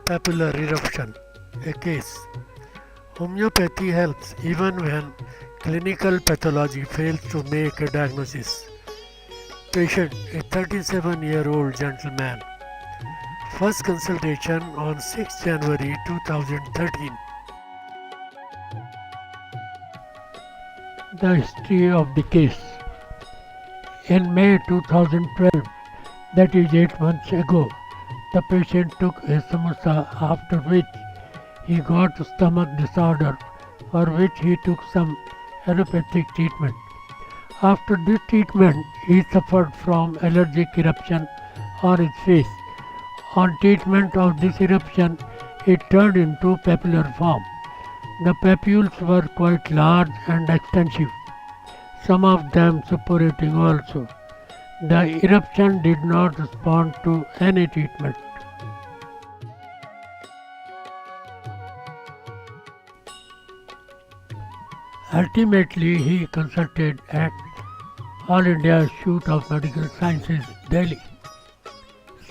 Papillary eruption, a case. Homeopathy helps even when clinical pathology fails to make a diagnosis. Patient, a 37-year-old gentleman. First consultation on 6 January 2013. The history of the case. In May 2012, that is 8 months ago, the patient took a samosa, after which he got stomach disorder, for which he took some allopathic treatment. After this treatment, he suffered from allergic eruption on his face. On treatment of this eruption, it turned into papillary form. The papules were quite large and extensive, some of them suppurating also. The eruption did not respond to any treatment. Ultimately, he consulted at All India Institute of Medical Sciences, Delhi.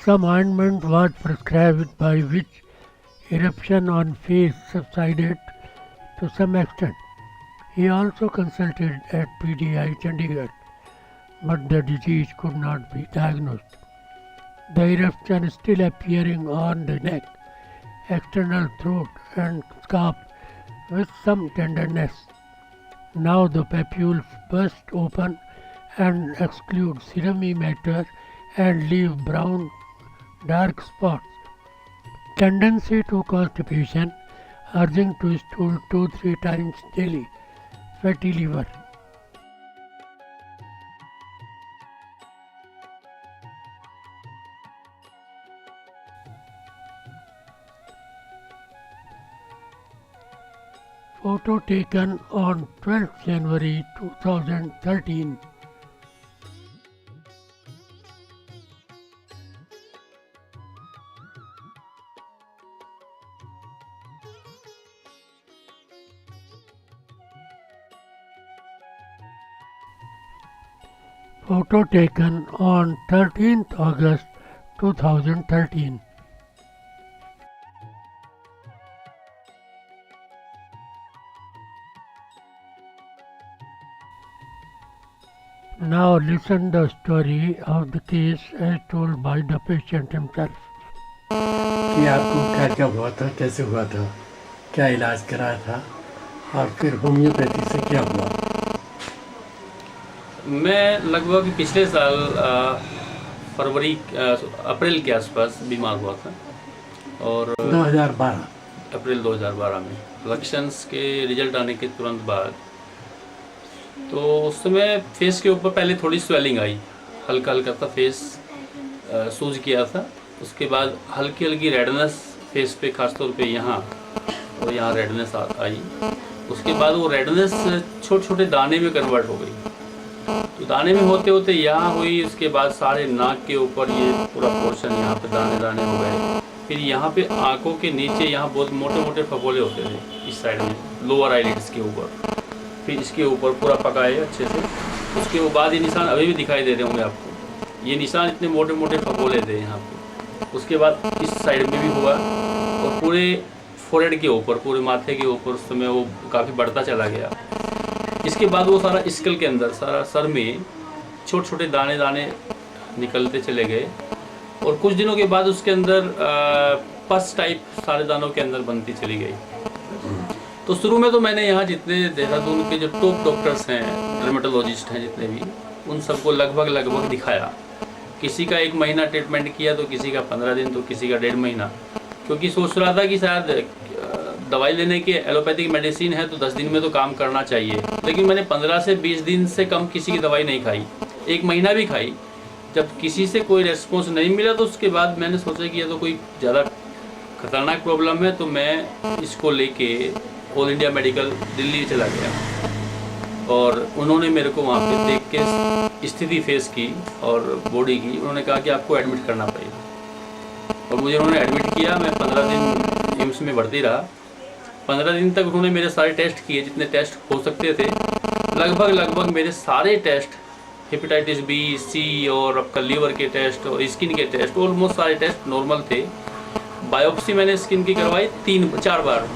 Some ointment was prescribed by which eruption on face subsided to some extent. He also consulted at PDI Chandigarh, but the disease could not be diagnosed. The eruption is still appearing on the neck, external throat and scalp with some tenderness. Now the papules burst open and exclude serumy matter and leave brown dark spots. Tendency to constipation, urging to stool 2-3 times daily, fatty liver. Photo taken on 12th January 2013. Photo taken on 13th August 2013. Now listen the story of the case as told by the patient himself. कि आपको क्या क्या हुआ था, कैसे हुआ था, क्या इलाज कराया था और फिर होम्योपैथी से क्या हुआ? मैं लगभग पिछले साल अप्रैल के आसपास बीमार हुआ था और 2012 अप्रैल 2012 में इलेक्शंस के रिजल्ट आने के तुरंत बाद। तो उस समय फेस के ऊपर पहले थोड़ी स्वेलिंग आई, हल्का हल्का सा फेस सूज किया था। उसके बाद हल्की हल्की रेडनेस फेस पे, खासतौर पे यहाँ और यहाँ रेडनेस आई। उसके बाद वो रेडनेस छोटे छोटे दाने में कन्वर्ट हो गई। तो दाने में होते होते यहाँ हुई, उसके बाद सारे नाक के ऊपर ये पूरा पोर्शन यहाँ पे दाने दाने हो गए। फिर यहाँ पे आंखों के नीचे यहाँ बहुत मोटे मोटे फफोले होते थे इस साइड में, लोअर आईलिड्स के ऊपर। फिर इसके ऊपर पूरा पकाए अच्छे से। उसके बाद ये निशान अभी भी दिखाई दे रहे होंगे आपको, ये निशान इतने मोटे मोटे फफोले थे यहाँ पे। उसके बाद इस साइड में भी हुआ और पूरे फोरहेड के ऊपर, पूरे माथे के ऊपर उस समय वो काफ़ी बढ़ता चला गया। इसके बाद वो सारा स्कल के अंदर, सारा सर में छोटे छोटे दाने दाने निकलते चले गए और कुछ दिनों के बाद उसके अंदर पस टाइप सारे दानों के अंदर बनती चली गई। तो शुरू में तो मैंने यहाँ जितने देहरादून के जो टॉप डॉक्टर्स हैं, डर्मेटोलॉजिस्ट हैं जितने भी, उन सबको लगभग दिखाया। किसी का 1 महीना ट्रीटमेंट किया, तो किसी का 15 दिन, तो किसी का 1.5 महीना, क्योंकि सोच रहा था कि शायद दवाई लेने के एलोपैथिक मेडिसिन है तो 10 दिन में तो काम करना चाहिए। लेकिन मैंने 15 से 20 दिन से कम किसी की दवाई नहीं खाई, 1 महीना भी खाई। जब किसी से कोई रेस्पॉन्स नहीं मिला तो उसके बाद मैंने सोचा कि ये तो कोई ज़्यादा खतरनाक प्रॉब्लम है, तो मैं इसको लेके ऑल इंडिया मेडिकल दिल्ली चला गया और उन्होंने मेरे को वहाँ पे देख के स्थिति फेस की और बॉडी की। उन्होंने कहा कि आपको एडमिट करना पड़ेगा और मुझे उन्होंने एडमिट किया। मैं 15 दिन एम्स में भर्ती रहा। 15 दिन तक उन्होंने मेरे सारे टेस्ट किए, जितने टेस्ट हो सकते थे। लगभग मेरे सारे टेस्ट, हेपेटाइटिस B, C और आपका लीवर के टेस्ट और स्किन के टेस्ट, ऑलमोस्ट सारे टेस्ट नॉर्मल थे। बायोप्सी मैंने स्किन की करवाई 3-4 बार,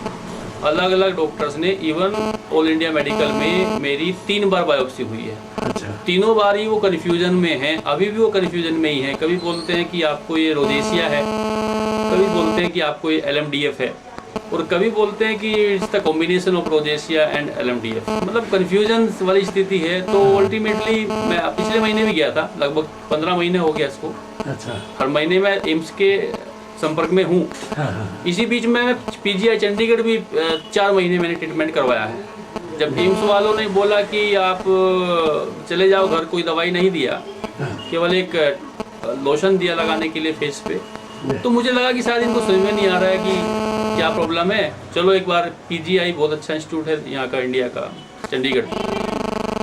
अलग अलग डॉक्टर्स ने, इवन ऑल इंडिया मेडिकल में मेरी 3 बार बायोप्सी हुई है। अच्छा। तीनों बार ही वो कन्फ्यूजन में हैं, अभी भी वो कन्फ्यूजन में ही हैं। कभी बोलते हैं कि आपको ये रोजेसिया है, कभी बोलते हैं कि आपको ये LMDF है, और कभी बोलते हैं कि it's the combination of rosacea and LMDF। मतलब कन्फ्यूजन वाली स्थिति है। तो अल्टीमेटली मैं पिछले महीने भी गया था, लगभग 15 महीने हो गया इसको। अच्छा। हर महीने मैं एम्स के संपर्क में हूँ। हाँ हाँ। इसी बीच में मैं PGI चंडीगढ़ भी 4 महीने मैंने ट्रीटमेंट करवाया है। जब एम्स वालों ने बोला कि आप चले जाओ घर, कोई दवाई नहीं दिया, केवल एक लोशन दिया लगाने के लिए फेस पे, तो मुझे लगा कि शायद इनको समझ में नहीं आ रहा है कि क्या प्रॉब्लम है। चलो एक बार PGI बहुत अच्छा इंस्टीट्यूट है यहाँ का, इंडिया का, चंडीगढ़,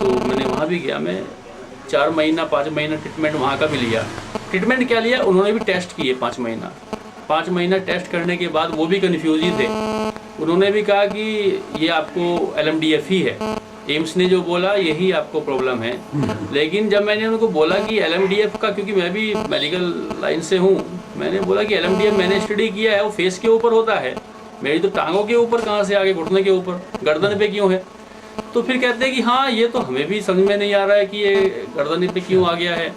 तो मैंने वहाँ भी गया। मैं 4 महीना 5 महीना ट्रीटमेंट वहाँ का भी लिया। ट्रीटमेंट क्या लिया, उन्होंने भी टेस्ट किए 5 महीना टेस्ट करने के बाद वो भी कन्फ्यूज ही थे। उन्होंने भी कहा कि ये आपको LMDF ही है, एम्स ने जो बोला यही आपको प्रॉब्लम है। लेकिन जब मैंने उनको बोला कि LMDF का, क्योंकि मैं भी मेडिकल लाइन से हूँ, मैंने बोला कि LMDF मैंने स्टडी किया है, वो फेस के ऊपर होता है, मेरी तो टांगों के ऊपर कहाँ से, आगे घुटने के ऊपर, गर्दन पे क्यों है। तो फिर कहते हैं कि हाँ ये तो हमें भी समझ में नहीं आ रहा है कि ये गर्दन पे क्यों आ गया है।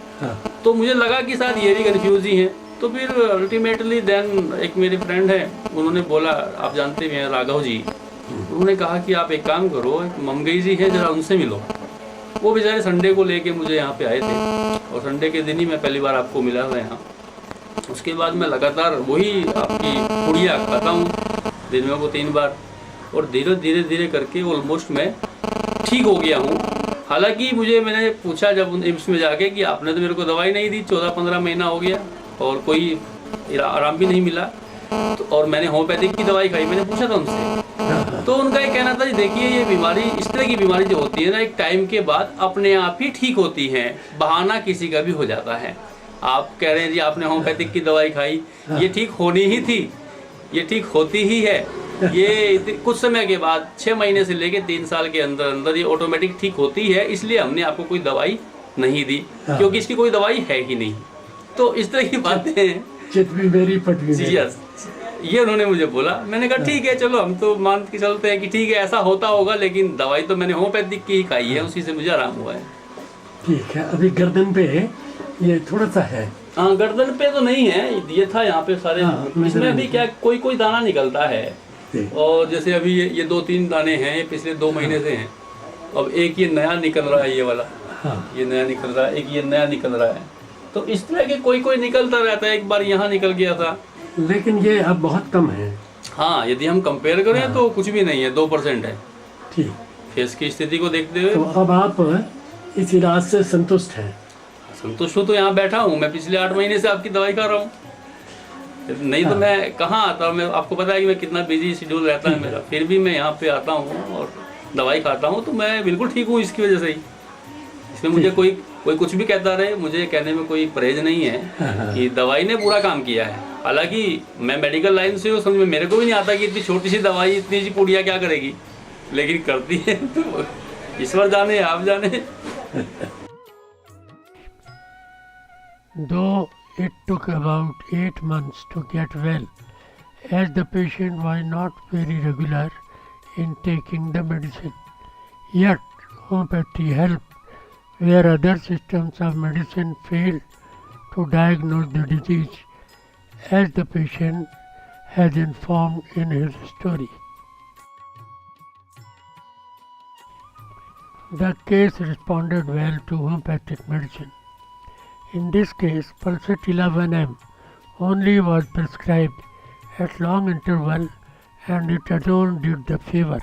तो मुझे लगा कि शायद ये भी कन्फ्यूज ही है। तो फिर अल्टीमेटली देन एक मेरे फ्रेंड है, उन्होंने बोला, आप जानते हैं राघव जी, उन्होंने कहा कि आप एक काम करो, एक मंगई जी है, जरा उनसे मिलो। वो बेचारे संडे को लेके मुझे यहाँ पे आए थे, और संडे के दिन ही मैं पहली बार आपको मिला था यहाँ। उसके बाद मैं लगातार वही आपकी पुड़िया खाता हूँ दिन में को 3 बार, और धीरे धीरे करके ऑलमोस्ट मैं ठीक हो गया हूँ। हालांकि मैंने पूछा जब एम्स में जाके कि आपने तो मेरे को दवाई नहीं दी, 14-15 महीना हो गया और कोई आराम भी नहीं मिला, तो और मैंने होम्योपैथिक की दवाई खाई। मैंने पूछा था उनसे, तो उनका ये कहना था जी देखिए ये बीमारी, इस तरह की बीमारी जो होती है ना, एक टाइम के बाद अपने आप ही ठीक होती है, बहाना किसी का भी हो जाता है। आप कह रहे हैं जी आपने होम्योपैथिक की दवाई खाई, ये ठीक होनी ही थी, ये ठीक होती ही है, ये कुछ समय के बाद 6 महीने से लेके 3 साल के अंदर अंदर ये ऑटोमेटिक ठीक होती है, इसलिए हमने आपको कोई दवाई नहीं दी, क्योंकि इसकी कोई दवाई है ही नहीं। तो इस तरह की बातें चित भी मेरी पट भी मेरी। यस, ये उन्होंने मुझे बोला। मैंने कहा ठीक है, चलो हम तो मान के चलते हैं कि ठीक है ऐसा होता होगा, लेकिन दवाई तो मैंने होम्योपैथिक की ही खाई है, उसी से मुझे आराम हुआ है। ठीक है। अभी गर्दन पे ये थोड़ा सा है। हाँ, गर्दन पे तो नहीं है, ये था यहाँ पे सारे। इसमें अभी क्या कोई दाना निकलता है, और जैसे अभी ये 2-3 दाने हैं, ये पिछले 2 महीने से हैं। अब एक ये नया निकल रहा है, ये वाला, ये नया निकल रहा है, एक ये नया निकल रहा है। तो इस तरह के कोई निकलता रहता है। एक बार यहाँ निकल गया था, लेकिन ये अब बहुत कम है। हाँ, यदि हम कंपेयर करें तो कुछ भी नहीं है, 2% है। ठीक। फेस की स्थिति को देखते हुए तो अब आप इस इलाज से संतुष्ट हैं? संतुष्ट हूँ, तो यहाँ बैठा हूँ मैं, पिछले 8 महीने से आपकी दवाई खा रहा हूँ। नहीं तो मैं कहाँ आता। मैं आपको पता है कि मैं कितना बिजी शेड्यूल रहता है मेरा, फिर भी मैं यहाँ पे आता हूँ और दवाई खाता हूँ, तो मैं बिल्कुल ठीक हूँ इसकी वजह से ही। इसमें मुझे कोई कुछ भी कहता रहे, मुझे कहने में कोई परहेज नहीं है कि दवाई ने पूरा काम किया है। हालांकि मैं मेडिकल लाइन से हूँ, समझ में मेरे को भी नहीं आता कि इतनी छोटी सी दवाई इतनी सी पुड़िया क्या करेगी, लेकिन करती है। तो ईश्वर जाने, आप जाने। Though it took about 8 months to get well, as the patient was not very regular in taking the medicine, yet homeopathy helped where other systems of medicine failed to diagnose the disease, as the patient has informed in his story. The case responded well to homeopathic medicine. In this case, Pulsatilla 1M only was prescribed at long interval, and it alone did the favor.